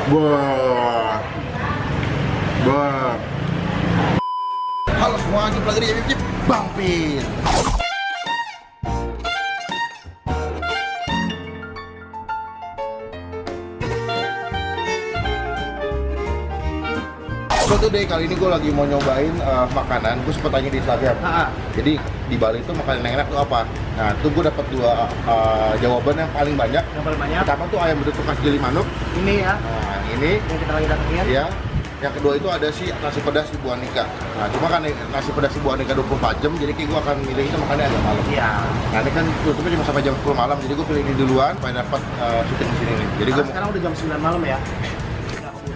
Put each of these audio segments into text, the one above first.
Wah. Wah. Halo semua, jumpa lagi di Cip Bang Pin. So today, kali ini gue lagi mau nyobain makanan. Gue sempet tanya di Instagram. Jadi di Bali itu makanan yang enak tuh apa? Nah, tuh gue dapat dua jawaban yang paling banyak. Yang paling banyak. Pertama tuh ayam betutu khas Gili Manuk. Ini ya. Nah, ini. Yang kita lagi datengin. Ya. Yang kedua itu ada si nasi pedas Ibu Anika. Nah, cuma kan nasi pedas Ibu Anika 24 jam, jadi kayak gue akan milih itu makannya agak malam. Iya. Nah, ini kan tutupnya cuma sampai jam 10 malam, jadi gue pilih ini duluan supaya dapat syuting di sini nih. Jadi gue Sekarang udah jam 9 malam ya.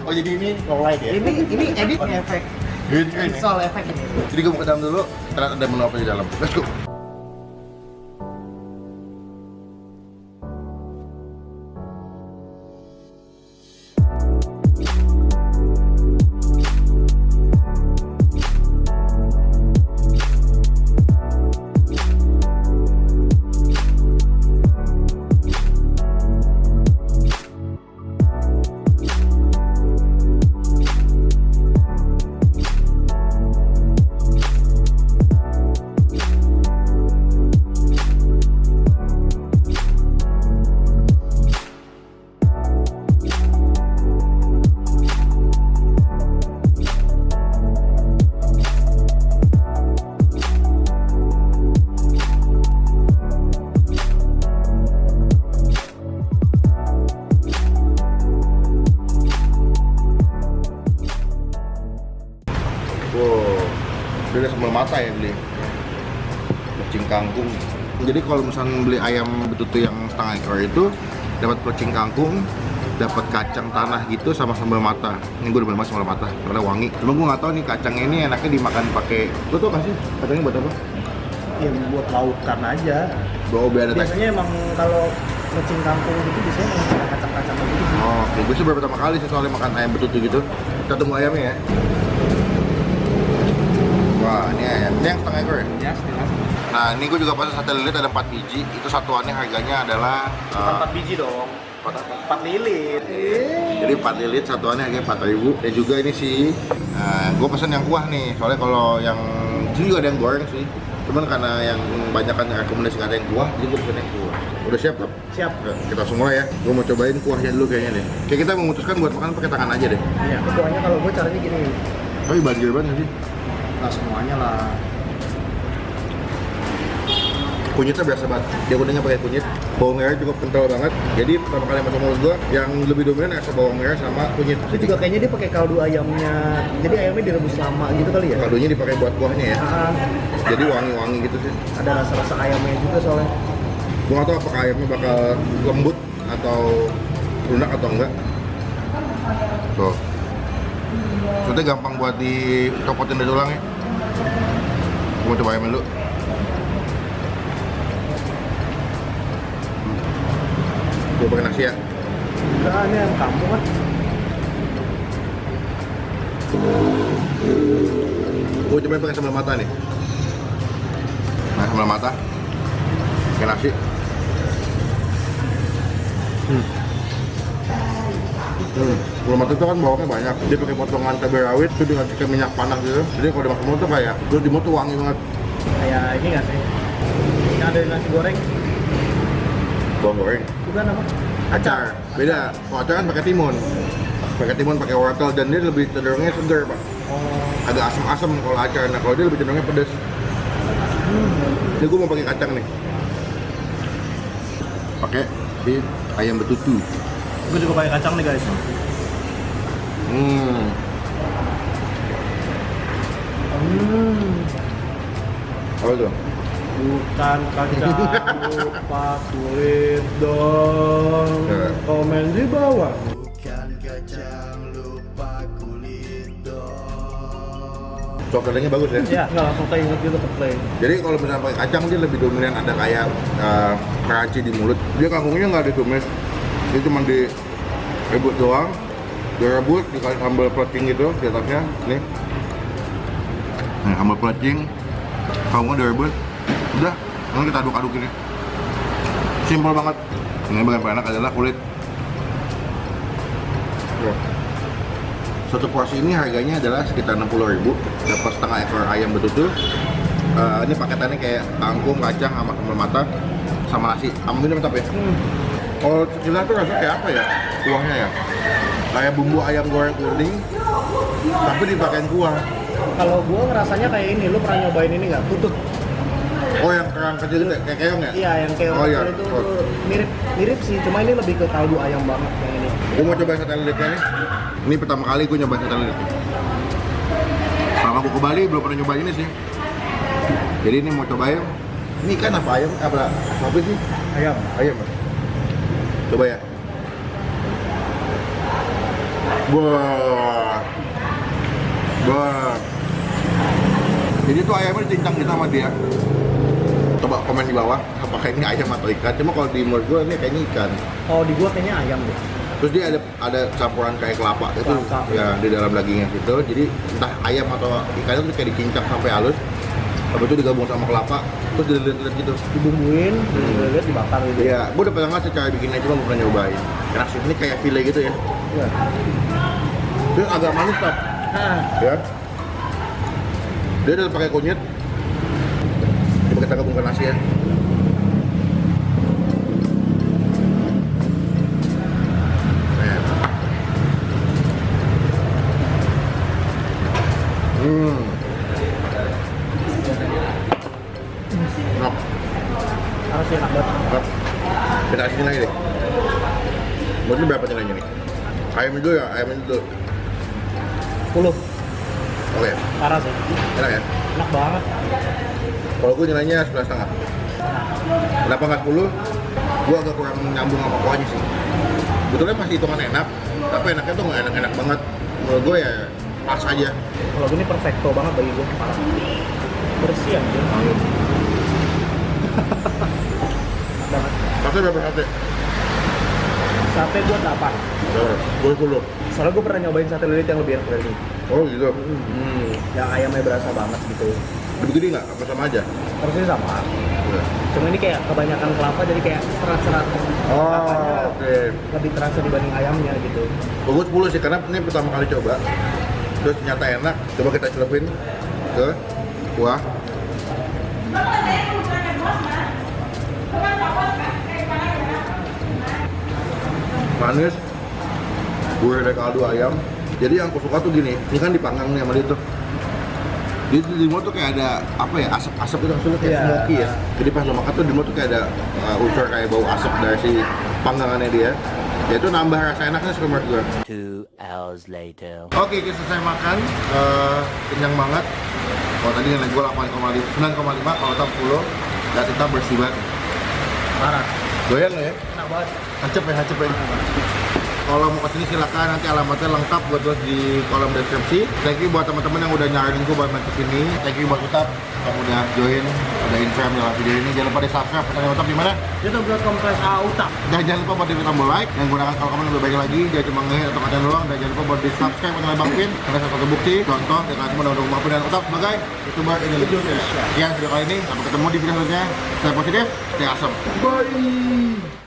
oh jadi ini low light ya? Ini edit efek. Ini. Soal efek ini. Jadi gue mau ke dalam dulu, ternyata ada menu apa di dalam. Let's go. Wow, dia ada sambal mata ya beli plecing kangkung. Jadi kalau misalnya beli ayam betutu yang setengah ekor itu dapat plecing kangkung, dapat kacang tanah gitu sama sambal mata. Ini gue udah banget sambal mata karena wangi. Cuma gue nggak tahu nih kacangnya ini enaknya dimakan pakai. Lo tau nggak sih kacangnya buat apa? Ya buat laukan aja. Bawa biar ada tekstur. Biasanya emang kalau pecing kangkung gitu biasanya emang ada kacang-kacang gitu sih. Oh, oke. Gue sih baru pertama kali sih soalnya makan ayam betutu gitu. Kita tunggu ayamnya ya. Wah, ini ayam. Ini yang setengah ekor ya? Ya, setengah. Nah, ini gue juga pasang sate lilit ada 4 biji. Itu satuannya harganya adalah 4 biji dong. 4 lilit. jadi 4 lilit satuannya harganya 4.000. Dan juga ini sih gue pesen yang kuah nih. Soalnya kalau yang sini juga ada yang goreng sih. Cuman karena yang banyak kan rekomendasi nggak ada yang kuah, jadi gue pesen yang kuah. Udah siap, Pak? Siap. Nah, kita semua ya. Gue mau cobain kuahnya dulu kayaknya deh. Kayak kita memutuskan buat makan pakai tangan aja deh. Iya, pokoknya kalau gue caranya gini. Tapi banjir banget sih. Nah, semuanya lah. Kunyitnya biasa banget, dia kuningnya pakai kunyit. Bawang merah cukup kental banget. Jadi pertama kali masuk mulut gua, yang lebih dominan rasa bawang merah sama kunyit. Itu juga kayaknya dia pakai kaldu ayamnya. Jadi ayamnya direbus lama gitu kali ya. Kaldunya dipakai buat kuahnya ya. Jadi wangi-wangi gitu sih. Ada rasa-rasa ayamnya juga soalnya. Gua nggak tahu apakah ayamnya bakal lembut atau lunak atau enggak. Tuh. Soalnya gampang buat dicopotin dari tulangnya. Gua mau coba ayamnya dulu. Gue pakai nasi ya. Enggak, ini ayam kampung kan. Gue cobain pakai sambal mata nih. Nah, sambal mata pakai nasi. Sambal mata itu kan bawangnya banyak. Dia pakai potongan cabai rawit, itu dikasih minyak panas gitu. Jadi kalau dimakan mulut tuh kayak, terus di mulut tuh wangi banget. Kayak ini nggak sih? Yang ada di nasi goreng. Bawang goreng. Bukan apa? Acar. Beda. Kalau acar kan pakai timun. Pakai timun, pakai wortel, dan dia lebih cenderungnya segar, Pak. Oh. Agak asam-asam kalau acar. Nah, kalau dia lebih cenderungnya pedas. Ini gue mau pakai kacang nih. Pakai si ayam betutu. Gue juga pakai kacang nih guys. Apa tuh? Bukan kacang lupa kulit dong. Komen di bawah. Bukan kacang lupa kulit dong. Coklatnya bagus ya? Ya, nggak langsung keinget gitu ke play. Jadi kalau misalnya pakai kacang dia lebih dominan ada kayak crunchy di mulut. Dia kangkungnya nggak ditumis, dia cuma direbus doang. Direbus dikasih sambal plecing gitu di atasnya. Nih, sambal plecing, kangkungnya direbus. Udah, langsung kita aduk-aduk ini. Simpel banget. Ini bagian paling enak adalah kulit. Tuh. Satu porsi ini harganya adalah sekitar 60.000, dapat setengah ekor ayam betutu. Ini paketannya kayak kangkung, kacang, sama sambal mata, sama nasi. Kamu ini mantap ya? Kalau sekilas tuh rasanya kayak apa ya? Kuahnya ya? Kayak bumbu ayam goreng kuning, tapi dipakein kuah. Kalau gua ngerasanya kayak ini, lu pernah nyobain ini nggak? Tutut. Oh, yang kerang kecil itu kayak keong ya? Iya, yang keong Oh, iya. itu Oh. mirip sih, cuma ini lebih ke kaldu ayam banget yang ini. Gue mau coba sate lilitnya nih. Ini pertama kali gue nyoba sate lilit. Selama gue ke Bali belum pernah nyoba ini sih. Jadi ini mau cobain. Ini kan apa ayam? Apa sih? Ayam. Ayam. Mas. Coba ya. Wah. Wah. Jadi tuh ayamnya dicincang gitu sama dia. Coba komen di bawah apakah ini ayam atau ikan. Cuma kalau di menurut gue ini kayaknya ikan. Oh, di gua kayaknya ayam deh. Terus dia ada campuran kayak kelapa itu Kelapa. ya di dalam dagingnya gitu. Jadi entah ayam atau ikan itu kayak dicincang sampai halus. Habis itu digabung sama kelapa, terus dililit-lilit gitu. Dibumbuin, lihat dibakar gitu. Iya, gue udah pegang sih cara bikinnya, cuma belum pernah nyobain. Enak sih, ini kayak file gitu ya. Iya. Dia agak manis tak? Ah, Ya. Dia udah pakai kunyit. Coba kita gabungkan nasi ya. Enak. harusnya enak banget. Enak. Kita kasih lagi deh. Menurut lu berapa nilainya nih? Ayam itu ya, ayam itu. 10. Oke, Parah sih. enak ya? Enak banget. Kalau gue nilainya 9,5. Kenapa nggak 10? Gue agak kurang nyambung sama kuahnya sih. Betulnya masih hitungan enak, tapi enaknya tuh nggak enak-enak banget. Menurut gue ya pas aja. Kalau gini perfecto banget bagi gue. Parah. Bersih aja. banget. Sate berapa sate? Sate gue 8. Gue 10. Soalnya gue pernah nyobain sate lilit yang lebih enak dari ini. Oh gitu. Yang ayamnya berasa banget gitu. Lebih gede nggak? Apa sama aja? Harusnya sama. Iya. Cuma ini kayak kebanyakan kelapa jadi kayak serat-serat kelapanya Oh, oke. lebih terasa dibanding ayamnya gitu. Gue 10 sih, karena ini pertama kali coba. Terus ternyata enak. Coba kita celupin ke kuah. Manis, gurih dari kaldu ayam. Jadi yang aku suka tuh gini, ini kan dipanggang nih sama dia tuh. Di mulut tuh kayak ada apa ya, asap-asap itu maksudnya kayak Iya. smoky ya. Jadi pas lo makan tuh di mulut tuh kayak ada unsur kayak bau asap dari si panggangannya dia. Ya itu nambah rasa enaknya sih menurut gue. 2 hours later. Oke, kita selesai makan, kenyang banget. Kalau tadi nilai gue 9,5, kalau top 10, dan kita bersih banget. Parah. Doyan lo ya? Enak banget. Hacep ya. Kalau mau kesini silakan, nanti alamatnya lengkap gue tulis di kolom deskripsi. Thank you buat teman-teman yang udah nyaranin gue buat main kesini. Thank you buat Utap yang udah join, ada Instagram dalam video ini. Jangan lupa di subscribe channel Utap di mana? youtube.com/autak. Dan jangan lupa buat di tombol like dan gunakan kalau kamu lebih baik lagi, jangan cuma ngehe atau konten doang. Dan jangan lupa buat di subscribe channel Bang Pin karena satu bukti contoh dengan semua udah Bang Pin dan Utap sebagai youtuber Indonesia. Sekian video kali ini, sampai ketemu di video selanjutnya. Stay positif, stay awesome. Bye.